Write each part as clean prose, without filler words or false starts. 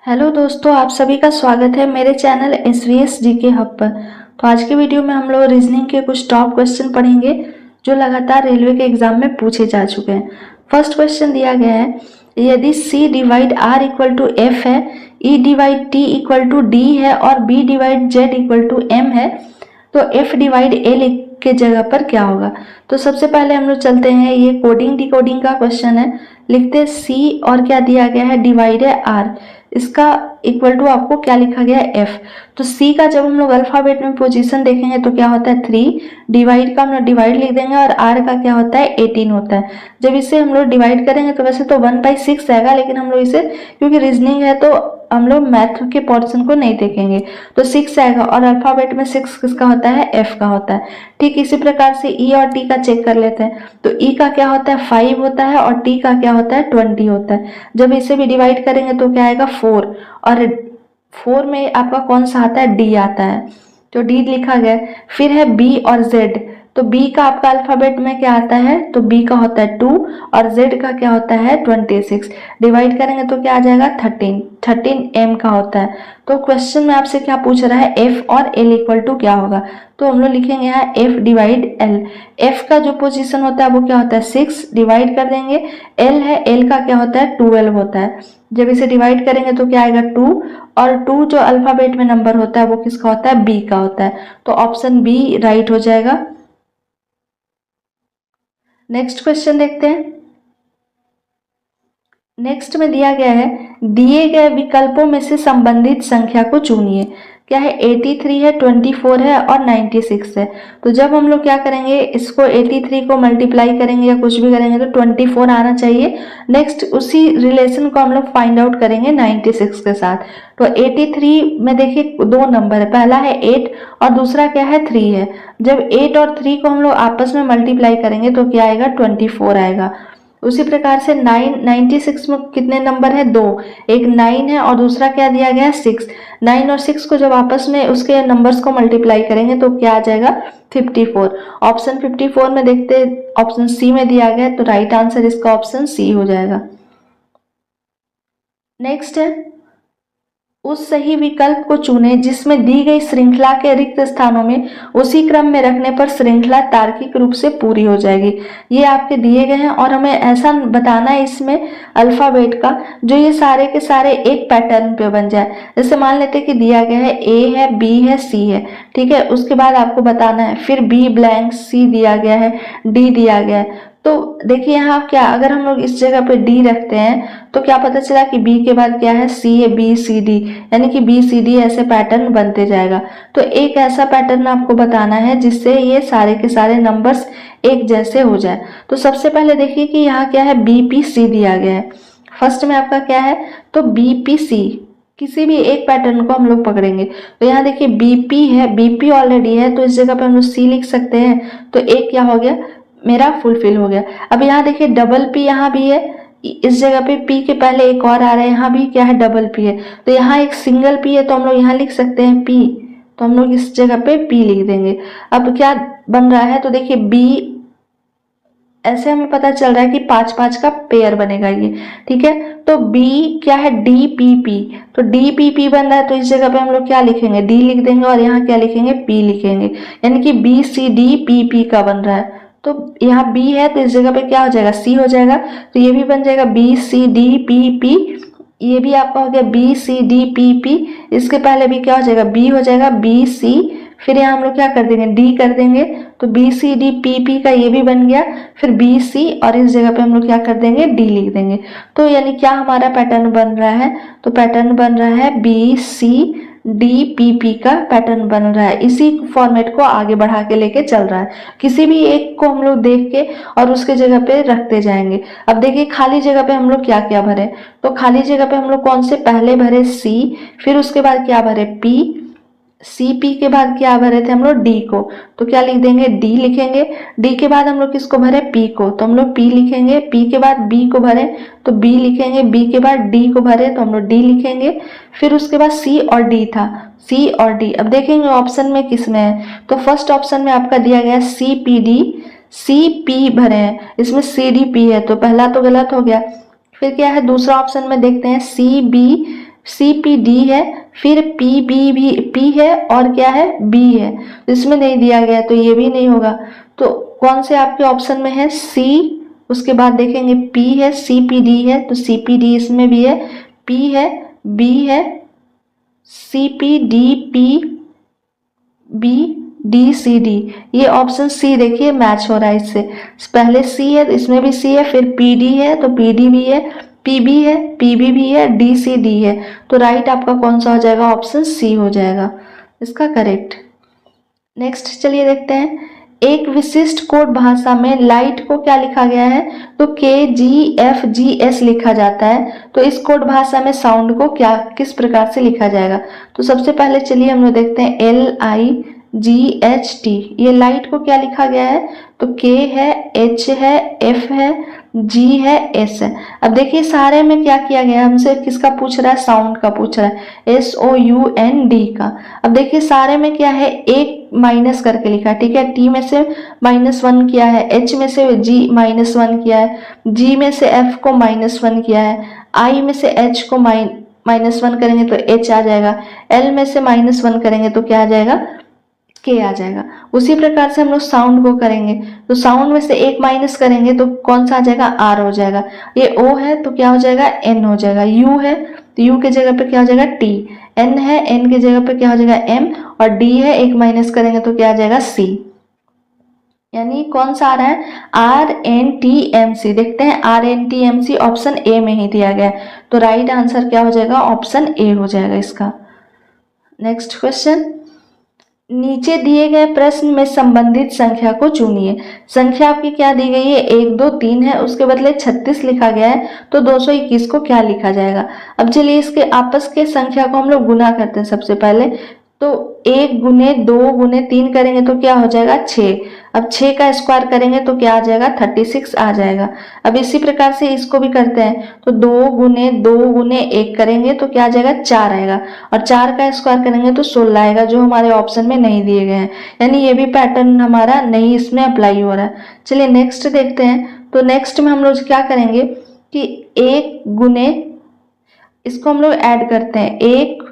Hello दोस्तों, आप सभी का स्वागत है मेरे चैनल एसवीएस जीके हब पर। तो आज की वीडियो में हम लोग रीजनिंग के कुछ टॉप क्वेश्चन पढ़ेंगे जो लगातार रेलवे के एग्जाम में पूछे जा चुके हैं। फर्स्ट क्वेश्चन दिया गया है, यदि C divide R equal to F है, E divide T equal to D है और B divide Z equal to M है, तो F डिवाइड L के जगह पर क्या होगा। तो सबसे पहले हम लोग चलते हैं, ये कोडिंग डिकोडिंग का क्वेश्चन है। लिखते हैं C और क्या दिया गया है, डिवाइड है R, इसका इक्वल टू आपको क्या लिखा गया है, F। तो C का जब हम लोग अल्फाबेट में पोजीशन देखेंगे तो क्या होता है 3, डिवाइड का हम लोग डिवाइड लिख देंगे और R का क्या होता है 18 होता है। जब इसे हम लोग डिवाइड करेंगे तो वैसे तो 1/6 आएगा, लेकिन हम लोग इसे क्योंकि रीजनिंग है तो हम लोग मैथ के पोर्शन को नहीं देखेंगे, तो 6 आएगा और अल्फाबेट में 6 किसका होता है, F का होता है। ठीक इसी प्रकार से E और T का चेक कर लेते हैं। तो E का क्या होता है 5 होता है और T का क्या होता है 20 होता है। जब इसे भी डिवाइड करेंगे तो क्या आएगा 4, और 4 में आपका कौन सा आता है, D आता है, तो D लिखा गया। फिर है B और Z, तो B का आपका अल्फाबेट में क्या आता है, तो B का होता है 2 और Z का क्या होता है 26। डिवाइड करेंगे तो क्या आ जाएगा 13 M का होता है। तो क्वेश्चन में आपसे क्या पूछ रहा है, F और L इक्वल टू क्या होगा। तो हम लोग लिखेंगे यहाँ F डिवाइड L। F का जो पोजीशन होता है वो क्या होता है 6, डिवाइड कर देंगे। L है, L का क्या होता है 12 होता है। जब इसे डिवाइड करेंगे तो क्या आएगा 2, और 2 जो अल्फाबेट में नंबर होता है वो किसका होता है, B का होता है। तो ऑप्शन B राइट हो जाएगा। नेक्स्ट क्वेश्चन देखते हैं। नेक्स्ट में दिया गया है, दिए गए विकल्पों में से संबंधित संख्या को चुनिए। क्या है 83 है, 24 है और 96 है। तो जब हम लोग क्या करेंगे, इसको 83 को मल्टीप्लाई करेंगे या कुछ भी करेंगे तो 24 आना चाहिए। नेक्स्ट उसी रिलेशन को हम लोग फाइंड आउट करेंगे 96 के साथ। तो 83 में देखिए 2 नंबर है, पहला है 8 और दूसरा क्या है 3 है। जब 8 और 3 को हम लोग आपस में मल्टीप्लाई करेंगे तो क्या आएगा 24 आएगा। उसी प्रकार से 96 में कितने नंबर है, 2, एक 9 है और दूसरा क्या दिया गया है 6। 9 और 6 को जब आपस में उसके नंबर्स को मल्टीप्लाई करेंगे तो क्या आ जाएगा 54। ऑप्शन 54 में देखते ऑप्शन सी में दिया गया है, तो राइट आंसर इसका ऑप्शन सी हो जाएगा। नेक्स्ट है, उस सही विकल्प को चुनें जिसमें दी गई श्रृंखला के रिक्त स्थानों में उसी क्रम में रखने पर श्रृंखला तार्किक रूप से पूरी हो जाएगी। ये आपके दिए गए हैं और हमें ऐसा बताना है इसमें अल्फाबेट का जो ये सारे के सारे एक पैटर्न पे बन जाए। जैसे मान लेते कि दिया गया है A है, B है, C है, ठीक है। उसके बाद आपको बताना है, फिर B ब्लैंक, C दिया गया है, D दिया गया है। तो देखिए यहाँ क्या, अगर हम लोग इस जगह पे D रखते हैं तो क्या पता चला कि B के बाद क्या है C है, B C D, यानी कि B C D ऐसे पैटर्न बनते जाएगा। तो एक ऐसा पैटर्न आपको बताना है जिससे ये सारे के सारे नंबर्स एक जैसे हो जाए। तो सबसे पहले देखिए कि यहाँ क्या है BPC दिया गया है। फर्स्ट में आपका क्या है, तो BPC, किसी भी एक पैटर्न को हम लोग पकड़ेंगे। तो यहाँ देखिए BP है, BP ऑलरेडी है तो इस जगह पे हम लोग C लिख सकते हैं। तो एक क्या हो गया मेरा फुलफिल हो गया। अब यहाँ देखिए डबल P यहाँ भी है, इस जगह पे P के पहले एक और आ रहा है, यहाँ भी क्या है डबल P है। तो यहाँ एक सिंगल P है तो हम लोग यहाँ लिख सकते हैं P, तो हम लोग इस जगह पे P लिख देंगे। अब क्या बन रहा है, तो देखिए B, ऐसे हमें पता चल रहा है कि 5-5 का पेयर बनेगा ये, ठीक है। तो B क्या है DPP, तो DPP बन रहा है तो इस जगह पे हम लोग क्या लिखेंगे D लिख देंगे और यहाँ क्या लिखेंगे P लिखेंगे, यानी कि BCDPP का बन रहा है। तो यहाँ B है तो इस जगह पे क्या हो जाएगा C हो जाएगा, तो ये भी बन जाएगा BCDPP। ये भी आपका हो गया BCDPP। इसके पहले भी क्या हो जाएगा B हो जाएगा BC, फिर यहाँ हम लोग क्या कर देंगे D कर देंगे, तो BCDPP का ये भी बन गया, फिर BC और इस जगह पे हम लोग क्या कर देंगे D लिख देंगे। तो यानी क्या हमारा पैटर्न बन रहा है, तो पैटर्न बन रहा है BCDPP का पैटर्न बन रहा है। इसी फॉर्मेट को आगे बढ़ा के लेके चल रहा है, किसी भी एक को हम लोग देख के और उसके जगह पे रखते जाएंगे। अब देखिए खाली जगह पे हम लोग क्या क्या भरे, तो खाली जगह पे हम लोग कौन से पहले भरे C, फिर उसके बाद क्या भरे P, CP के बाद क्या भरे थे हम लोग D को, तो क्या लिख देंगे D लिखेंगे। D के बाद हम लोग किसको भरे P को, तो हम लोग P लिखेंगे। P के बाद B को भरे तो B लिखेंगे। B के बाद D को भरे तो हम लोग D लिखेंगे। फिर उसके बाद C और D था, C और D। अब देखेंगे ऑप्शन में किस में है, तो फर्स्ट ऑप्शन में आपका दिया गया CPD, CP भरे हैं, इसमें CDP है तो पहला तो गलत हो गया। फिर क्या है दूसरा ऑप्शन में देखते हैं CB सी पी डी है, फिर पी बी भी पी है और क्या है बी है, इसमें नहीं दिया गया तो ये भी नहीं होगा। तो कौन से आपके ऑप्शन में है सी, उसके बाद देखेंगे पी है, सी पी डी है तो सी पी डी इसमें भी है, पी है, बी है, C P D P B D C D, ये ऑप्शन सी देखिए मैच हो रहा है इससे। पहले सी है तो इसमें भी सी है, फिर पी डी है तो पी डी भी है, पी बी है, पी बी भी है, डी सी डी है, तो राइट आपका कौन सा हो जाएगा, ऑप्शन सी हो जाएगा इसका करेक्ट। नेक्स्ट चलिए देखते हैं, एक विशिष्ट कोड भाषा में लाइट को क्या लिखा गया है, तो के जी एफ जी एस लिखा जाता है। तो इस कोड भाषा में साउंड को क्या किस प्रकार से लिखा जाएगा, तो सबसे पहले चलिए हम लोग देखते हैं L I ji H T, ये लाइट को क्या लिखा गया है, तो के है, एच है, एफ है, जी है, एस है। अब देखिए सारे में क्या किया गया, हमसे किसका पूछ रहा है, साउंड का पूछ रहा है, S O U N D का। अब देखिए सारे में क्या है, एक माइनस करके लिखा, ठीक है, टी में से -1 किया है, एच में से जी -1 किया है, जी में से एफ को -1 किया है, आई में से एच को -1 करेंगे तो एच आ जाएगा, एल में से -1 करेंगे तो क्या आ जाएगा, के आ जाएगा। उसी प्रकार से हम लोग साउंड को करेंगे, तो साउंड में से एक माइनस करेंगे तो कौन सा आ जाएगा, आर हो जाएगा। ये ओ है तो क्या हो जाएगा, एन हो जाएगा। यू है तो यू के जगह पे क्या हो जाएगा, टी। एन है, एन के जगह पे क्या हो जाएगा, एम। और डी है, एक माइनस करेंगे तो क्या आ जाएगा, सी। यानी कौन सा आ रहा है, R N T M C. देखते हैं R N T M C option A में ही दिया गया है, तो राइट आंसर क्या हो जाएगा, ऑप्शन ए हो जाएगा इसका। नेक्स्ट क्वेश्चन, नीचे दिए गए प्रश्न में संबंधित संख्या को चुनिए। संख्या आपकी क्या दी गई है, 1 2 3 है, उसके बदले 36 लिखा गया है, तो 221 को क्या लिखा जाएगा। अब चलिए इसके आपस के संख्या को हम लोग गुना करते हैं सबसे पहले, तो 1 गुने 2 गुने 3 करेंगे तो क्या हो जाएगा, 6। अब 6 का स्क्वायर करेंगे तो क्या आ जाएगा, 36 आ जाएगा। अब इसी प्रकार से इसको भी करते हैं, तो 2 गुने 1 करेंगे तो क्या आ जाएगा, 4 आएगा। और 4 का स्क्वायर करेंगे तो 16 आएगा, जो हमारे ऑप्शन में नहीं दिए गए हैं। यानी ये भी पैटर्न हमारा नहीं इसमें अप्लाई हो रहा है। चलिए नेक्स्ट देखते हैं, तो नेक्स्ट में हम लोग क्या करेंगे कि 1 गुने, इसको हम लोग ऐड करते हैं, 1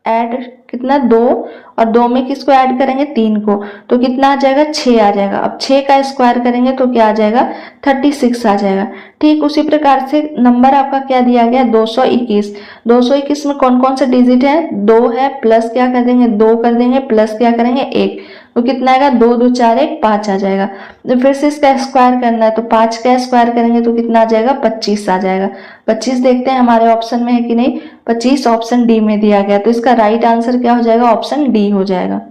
ऐड कितना, 2, और 2 में किसको ऐड करेंगे, 3 को, तो कितना आ जाएगा, 6 आ जाएगा। अब 6 का स्क्वायर करेंगे तो क्या आ जाएगा, 36 आ जाएगा। ठीक उसी प्रकार से नंबर आपका क्या दिया गया, 221। 221 में कौन कौन से डिजिट है, 2 है, प्लस क्या कर देंगे, 2 कर देंगे, प्लस क्या करेंगे, 1, तो कितना आएगा, 2 2 4 1 5 आ जाएगा। तो फिर से इसका स्क्वायर करना है, तो 5 का स्क्वायर करेंगे तो कितना आ जाएगा, 25 आ जाएगा। 25 देखते हैं हमारे ऑप्शन में है कि नहीं, 25 ऑप्शन डी में दिया गया, तो इसका राइट आंसर क्या हो जाएगा, ऑप्शन डी हो जाएगा।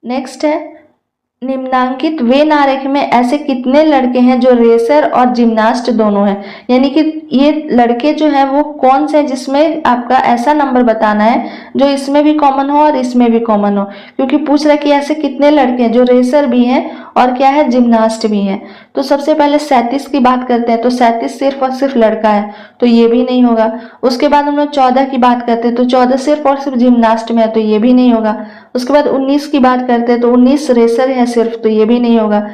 नेक्स्ट है, निम्नांकित वेन आरेख में ऐसे कितने लड़के हैं जो रेसर और जिम्नास्ट दोनों हैं। यानी कि ये लड़के जो हैं वो कौन से हैं जिसमें आपका ऐसा नंबर बताना है जो इसमें भी कॉमन हो और इसमें भी कॉमन हो, क्योंकि पूछ रहा है कि ऐसे कितने लड़के हैं जो रेसर भी हैं और क्या है, जिम्नास्ट भी हैं। तो सबसे पहले 37 की बात करते हैं, तो 37 सिर्फ और सिर्फ लड़का है, तो ये भी नहीं होगा। उसके बाद हम लोग 14 की बात करते हैं, तो 14 सिर्फ और सिर्फ जिम्नास्ट में है, तो ये भी नहीं होगा। उसके बाद 19 की बात करते हैं, तो 19 रेसर है सिर्फ, तो ये भी नहीं होगा।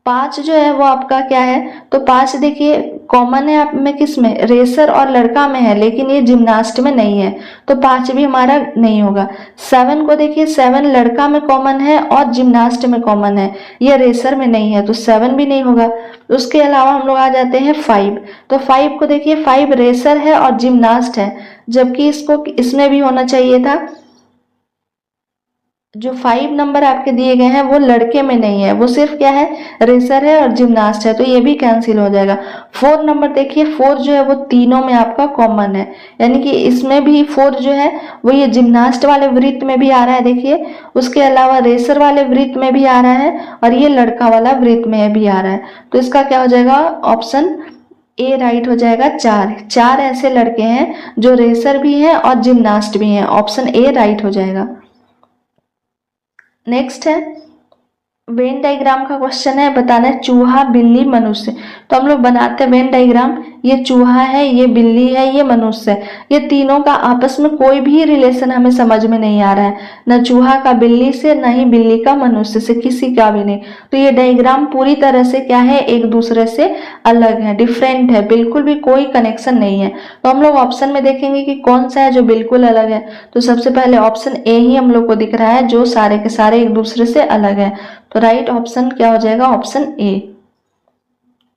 5 जो है वो आपका क्या है, तो 5 देखिए कॉमन है आप में, किस में, रेसर और लड़का में है, लेकिन ये जिम्नास्ट में नहीं है, तो 5 भी हमारा नहीं होगा। 7 को देखिए, 7 लड़का में कॉमन है और जिम्नास्ट में कॉमन है, ये रेसर में नहीं है, तो 7 भी नहीं होगा। उसके अलावा हम लोग आ जाते हैं 5, तो 5 को देखिए, 5 रेसर है और जिम्नास्ट है, जबकि इसको इसमें भी होना चाहिए था। जो 5 नंबर आपके दिए गए हैं वो लड़के में नहीं है, वो सिर्फ क्या है, रेसर है और जिम्नास्ट है, तो ये भी कैंसिल हो जाएगा। 4 नंबर देखिए, 4 जो है वो तीनों में आपका कॉमन है, यानी कि इसमें भी 4 जो है वो ये जिम्नास्ट वाले वृत्त में भी आ रहा है देखिए, उसके अलावा रेसर वाले वृत्त में भी आ रहा है, और ये लड़का वाला वृत्त में भी आ रहा है, तो इसका क्या हो जाएगा, ऑप्शन ए राइट हो जाएगा। 4 ऐसे लड़के हैं जो रेसर भी हैं और जिम्नास्ट भी हैं, ऑप्शन ए राइट हो जाएगा। नेक्स्ट है, वेन डायग्राम का क्वेश्चन है, बताना है चूहा बिल्ली मनुष्य। तो हम लोग बनाते हैं वेन डायग्राम। ये चूहा है, ये बिल्ली है, ये मनुष्य है। ये तीनों का आपस में कोई भी रिलेशन हमें समझ में नहीं आ रहा है, न चूहा का बिल्ली से, न ही बिल्ली का मनुष्य से, किसी का भी नहीं। तो ये डायग्राम पूरी तरह से क्या है, एक दूसरे से अलग है, डिफरेंट है, बिल्कुल भी कोई कनेक्शन नहीं है। तो हम लोग ऑप्शन में देखेंगे कि कौन सा है जो बिल्कुल अलग है। तो सबसे पहले ऑप्शन ए ही हम लोग को दिख रहा है, जो सारे के सारे एक दूसरे से अलग है। तो राइट ऑप्शन क्या हो जाएगा, ऑप्शन ए।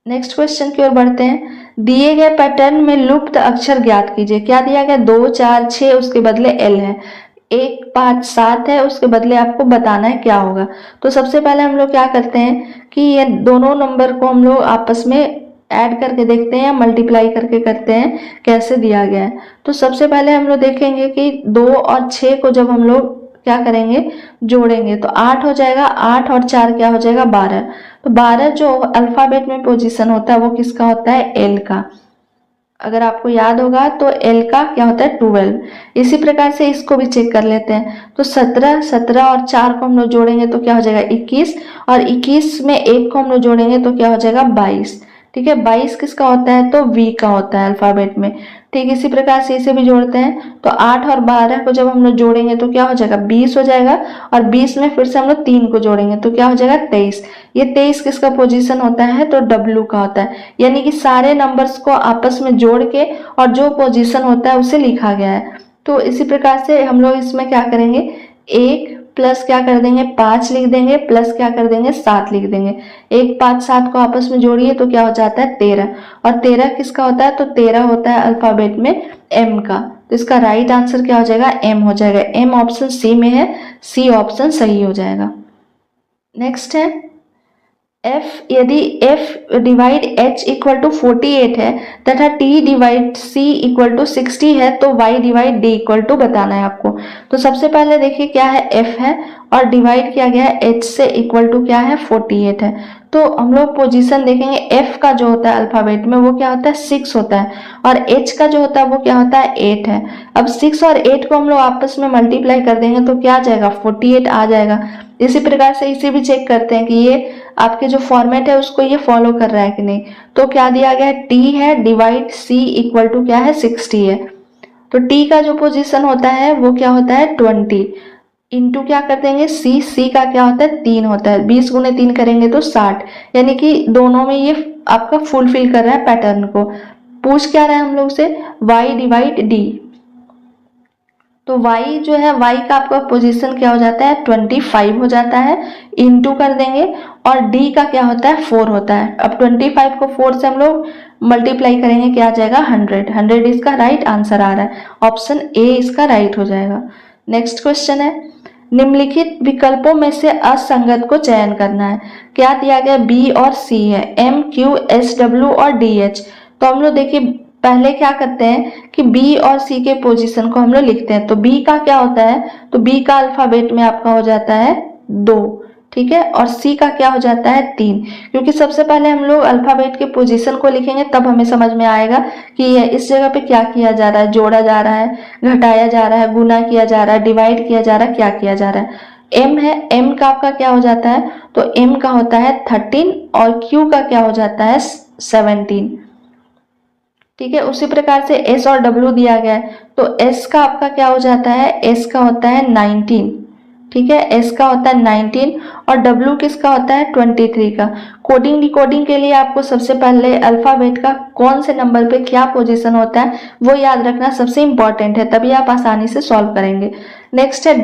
नेक्स्ट क्वेश्चन की ओर बढ़ते हैं। दिए गए पैटर्न में लुप्त अक्षर ज्ञात कीजिए। क्या दिया गया, 2 4 6, उसके बदले एल है। 1 5 7 है, उसके बदले आपको बताना है क्या होगा। तो सबसे पहले हम लोग क्या करते हैं कि ये दोनों नंबर को हम लोग आपस में ऐड करके देखते हैं, मल्टीप्लाई करके करते हैं, कैसे दिया गया है। तो सबसे पहले हम लोग देखेंगे कि 2 और 6 को जब हम लोग क्या करेंगे, जोड़ेंगे, तो 8 हो जाएगा। 8 और 4 क्या हो जाएगा, 12। तो 12 जो अल्फाबेट में पोजीशन होता है वो किसका होता है, एल का। अगर आपको याद होगा तो एल का क्या होता है, 12। इसी प्रकार से इसको भी चेक कर लेते हैं। तो 17 17 और 4 को हम लोग जोड़ेंगे तो क्या हो जाएगा, 21। और 21 में 1 को हम लोग जोड़ेंगे तो क्या हो जाएगा, 22। ठीक है, 22 किसका होता है, तो वी का होता है अल्फाबेट में। ठीक, इसी प्रकार से इसे भी जोड़ते हैं। तो 8 और 12 को जब हम लोग जोड़ेंगे तो क्या हो जाएगा, 20 हो जाएगा। और 20 में फिर से हम लोग 3 को जोड़ेंगे तो क्या हो जाएगा, 23। ये 23 किसका पोजीशन होता है, तो डब्ल्यू का होता है। यानी कि सारे नंबर्स को आपस में जोड़ के और जो पोजीशन होता है उसे लिखा गया है। तो इसी प्रकार से हम लोग इसमें क्या करेंगे, 1 प्लस क्या कर देंगे, 5 लिख देंगे, प्लस क्या कर देंगे, 7 लिख देंगे। 1 5 7 को आपस में जोड़िए तो क्या हो जाता है, 13। और 13 किसका होता है, तो 13 होता है अल्फाबेट में एम का। तो इसका राइट आंसर क्या हो जाएगा, एम हो जाएगा। एम ऑप्शन सी में है, सी ऑप्शन सही हो जाएगा। नेक्स्ट है f, यदि f divide h equal to 48 है तथा t divide c equal to 60 है तो y divide d equal to बताना है आपको। तो सबसे पहले देखिए क्या है, f है और डिवाइड किया गया है h से, इक्वल टू क्या है, 48 है। तो हम लोग पोजीशन देखेंगे, f का जो होता है अल्फाबेट में वो क्या होता है, 6 होता है। और h का जो होता है वो क्या होता है, 8 है। अब 6 और 8 को हम लोग आपस में मल्टीप्लाई कर देंगे तो क्या आ जाएगा, 48 आ जाएगा। इसी प्रकार से इसे भी चेक करते हैं कि ये आपके जो फॉर्मेट है उसको ये फॉलो कर रहा है कि नहीं। तो क्या दिया गया है, t है डिवाइड c इक्वल टू क्या है, 60 है। तो t का जो पोजीशन होता है वो क्या होता है, 20 इंटू क्या कर देंगे, c का क्या होता है, 3 होता है। 20 गुने 3 करेंगे तो 60। यानी कि दोनों में ये आपका फुलफिल कर रहा है पैटर्न को। पूछ क्या रहा है हम लोग से, y डिवाइड d। तो y जो है, y का आपका पोजीशन क्या हो जाता है, 25 हो जाता है। इंटू कर देंगे और d का क्या होता है, 4 होता है। अब 25 को 4 से हम लोग मल्टीप्लाई करेंगे, क्या आ जाएगा, 100। 100 इसका राइट आंसर आ रहा है, ऑप्शन ए इसका राइट हो जाएगा। नेक्स्ट क्वेश्चन है, निम्नलिखित विकल्पों में से असंगत को चयन करना है। क्या दिया गया, बी और सी है, एम क्यू एस डब्ल्यू और डी एच। तो हम लोग देखिए पहले क्या करते हैं कि B और C के पोजीशन को हम लोग लिखते हैं। तो B का क्या होता है, तो B का अल्फाबेट में आपका हो जाता है 2, ठीक है। और C का क्या हो जाता है 3, क्योंकि सबसे पहले हम लोग अल्फाबेट के पोजीशन को लिखेंगे तब हमें समझ में आएगा कि इस जगह पे क्या किया जा रहा है, जोड़ा जा रहा है, घटाया जा रहा है, गुना किया जा रहा है, डिवाइड किया जा रहा है, क्या किया जा रहा है। M है, M का आपका क्या हो जाता है, तो M का होता है 13 और Q का क्या हो जाता है 17, ठीक है। उसी प्रकार से S और W दिया गया है, तो S का आपका क्या हो जाता है, S का होता है 19, ठीक है। S का होता है 19 और W किसका होता है 23 का। कोडिंग डिकोडिंग के लिए आपको सबसे पहले अल्फाबेट का कौन से नंबर पे क्या पोजीशन होता है वो याद रखना सबसे इंपॉर्टेंट है, तभी आप आसानी से सॉल्व करेंगे। नेक्स्ट है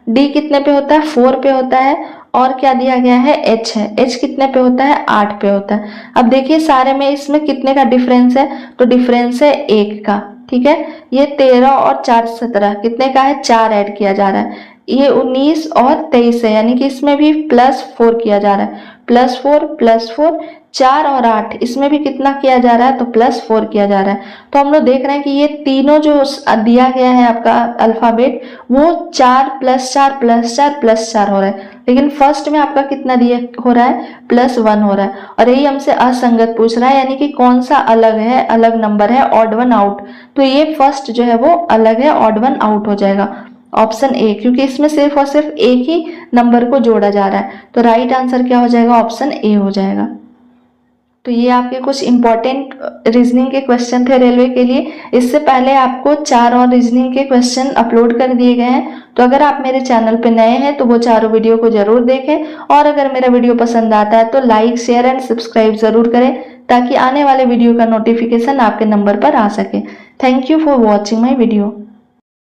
D कितने पे होता है, 4 पे होता है। और क्या दिया गया है, H है, H कितने पे होता है, 8 पे होता है। अब देखिए सारे में इसमें कितने का डिफरेंस है, तो डिफरेंस है 1 का, ठीक है। ये 13 और 4 17 कितने का है, 4 ऐड किया जा रहा है। ये 19 और 23 है, यानी कि इसमें भी +4 किया जा रहा है। +4 4 और 8 इसमें भी कितना किया जा रहा है, तो +4 किया जा रहा है। तो हम लोग देख रहे हैं कि ये तीनों जो दिया गया है आपका अल्फाबेट वो 4 +4 +4 +4 हो रहा है, लेकिन फर्स्ट में आपका कितना दिया हो रहा है, +1 हो रहा है। और यही हमसे असंगत पूछ रहा है, यानी कि कौन सा अलग है, अलग नंबर है, ऑड वन आउट। तो ये फर्स्ट जो है वो अलग है, ऑड वन आउट हो जाएगा, ऑप्शन ए, क्योंकि इसमें सिर्फ और सिर्फ एक ही नंबर को जोड़ा जा रहा है। तो राइट आंसर क्या हो जाएगा, ऑप्शन ए हो जाएगा। तो ये आपके कुछ इंपॉर्टेंट रीजनिंग के क्वेश्चन थे रेलवे के लिए। इससे पहले आपको 4 और रीजनिंग के क्वेश्चन अपलोड कर दिए गए हैं। तो अगर आप मेरे चैनल पे नए हैं तो वो चारों वीडियो को जरूर देखें, और अगर मेरा वीडियो पसंद आता है तो लाइक, शेयर एंड सब्सक्राइब जरूर करें, ताकि आने वाले वीडियो का नोटिफिकेशन आपके नंबर पर आ सके। Thank you for watching my video.